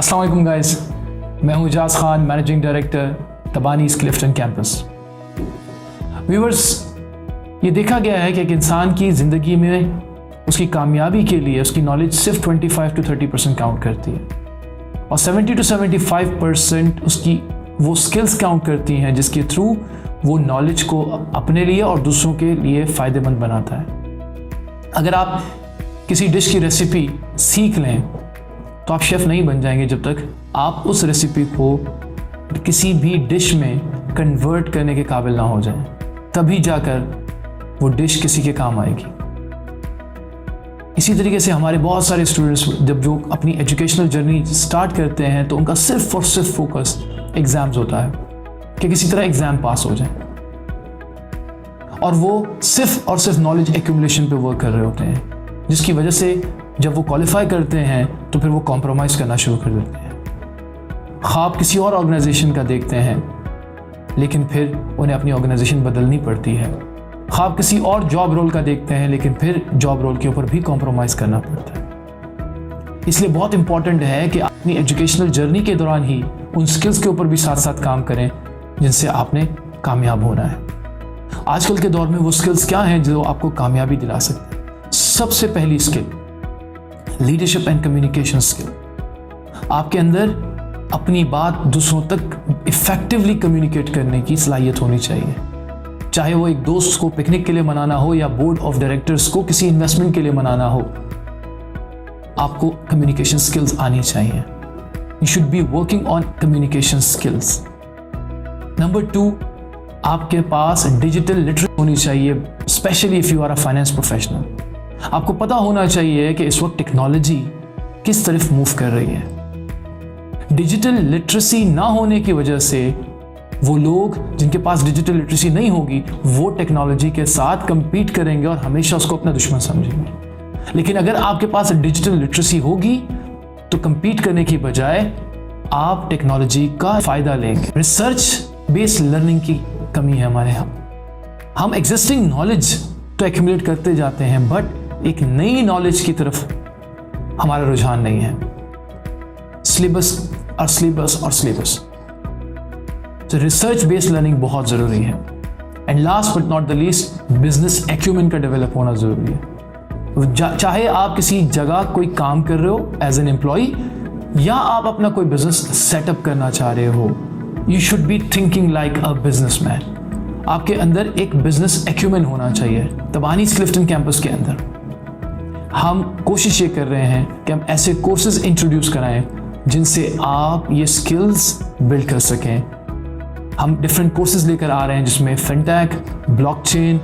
अस्सलाम वालेकुम गाइस, मैं हूं इजाज़ खान, मैनेजिंग डायरेक्टर तबानीज़ क्लिफ्टन कैंपस। व्यूअर्स, ये देखा गया है कि एक इंसान की ज़िंदगी में उसकी कामयाबी के लिए उसकी नॉलेज सिर्फ 25 to 30% काउंट करती है और 70 to 75% उसकी वो स्किल्स काउंट करती हैं जिसके थ्रू वो नॉलेज को अपने लिए और दूसरों के लिए फ़ायदेमंद बनाता है। अगर आप किसी डिश की रेसिपी सीख लें तो आप शेफ़ नहीं बन जाएंगे जब तक आप उस रेसिपी को किसी भी डिश में कन्वर्ट करने के काबिल ना हो जाएं। तभी जाकर वो डिश किसी के काम आएगी। इसी तरीके से हमारे बहुत सारे स्टूडेंट्स जब जो अपनी एजुकेशनल जर्नी स्टार्ट करते हैं तो उनका सिर्फ और सिर्फ फोकस एग्ज़ाम्स होता है कि किसी तरह एग्ज़ाम पास हो जाए और वो सिर्फ और सिर्फ नॉलेज एक्यूमुलेशन पे वर्क कर रहे होते हैं, जिसकी वजह से जब वो क्वालिफाई करते हैं तो फिर वो कॉम्प्रोमाइज़ करना शुरू कर देते हैं। ख्वाब किसी और ऑर्गेनाइजेशन का देखते हैं लेकिन फिर उन्हें अपनी ऑर्गेनाइजेशन बदलनी पड़ती है। ख्वाब किसी और जॉब रोल का देखते हैं लेकिन फिर जॉब रोल के ऊपर भी कॉम्प्रोमाइज़ करना पड़ता है। इसलिए बहुत इंपॉर्टेंट है कि अपनी एजुकेशनल जर्नी के दौरान ही उन स्किल्स के ऊपर भी साथ साथ काम करें जिनसे आपने कामयाब होना है। आजकल के दौर में वो स्किल्स क्या हैं जो आपको कामयाबी दिला सकते हैं? सबसे पहली skill leadership and communication skill. आपके अंदर अपनी बात दूसरों तक इफेक्टिवली कम्युनिकेट करने की सलाहियत होनी चाहिए। चाहे वो एक दोस्त को पिकनिक के लिए मनाना हो या बोर्ड ऑफ डायरेक्टर्स को किसी इन्वेस्टमेंट के लिए मनाना हो, आपको कम्युनिकेशन स्किल्स आनी चाहिए। You should be working on communication skills. Number 2, आपके पास डिजिटल लिटरेसी होनी चाहिए, specially if you are a finance professional. आपको पता होना चाहिए कि इस वक्त टेक्नोलॉजी किस तरफ मूव कर रही है। डिजिटल लिटरेसी ना होने की वजह से वो लोग जिनके पास डिजिटल लिटरेसी नहीं होगी वो टेक्नोलॉजी के साथ compete करेंगे और हमेशा उसको अपना दुश्मन समझेंगे। लेकिन अगर आपके पास डिजिटल लिटरेसी होगी तो compete करने की बजाय आप टेक्नोलॉजी का फ़ायदा लेंगे। रिसर्च बेस्ड लर्निंग की कमी है हमारे यहाँ। हम एग्जिस्टिंग नॉलेज तो एक्यूमुलेट करते जाते हैं बट एक नई नॉलेज की तरफ हमारा रुझान नहीं है। सिलेबस और सिलेबस और सिलेबस। तो रिसर्च बेस्ड लर्निंग बहुत ज़रूरी है। And last but not the least, business acumen का डेवलप होना ज़रूरी है। चाहे आप किसी जगह कोई काम कर रहे हो एज एन एम्प्लॉय या आप अपना कोई बिजनेस सेटअप करना चाह रहे हो, you should be thinking like a businessman. आपके अंदर एक बिजनेस एक्यूमेन होना चाहिए। तबानीज़ क्लिफ्टन कैंपस के अंदर हम कोशिश ये कर रहे हैं कि हम ऐसे कोर्सेज इंट्रोड्यूस कराएं जिनसे आप ये स्किल्स बिल्ड कर सकें। हम डिफरेंट कोर्सेज लेकर आ रहे हैं जिसमें fintech, blockchain,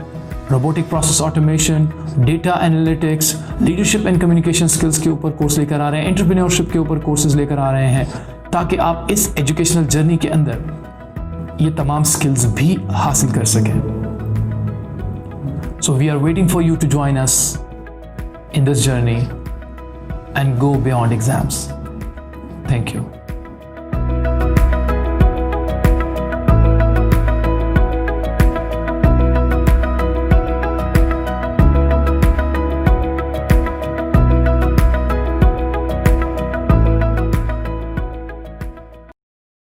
robotic process automation, data analytics, leadership and communication skills के ऊपर कोर्स लेकर आ रहे हैं, एंटरप्रेन्योरशिप के ऊपर कोर्सेज लेकर आ रहे हैं ताकि आप इस एजुकेशनल जर्नी के अंदर ये तमाम स्किल्स भी हासिल कर सकें। So we are waiting for you to join us in this journey and go beyond exams. Thank you.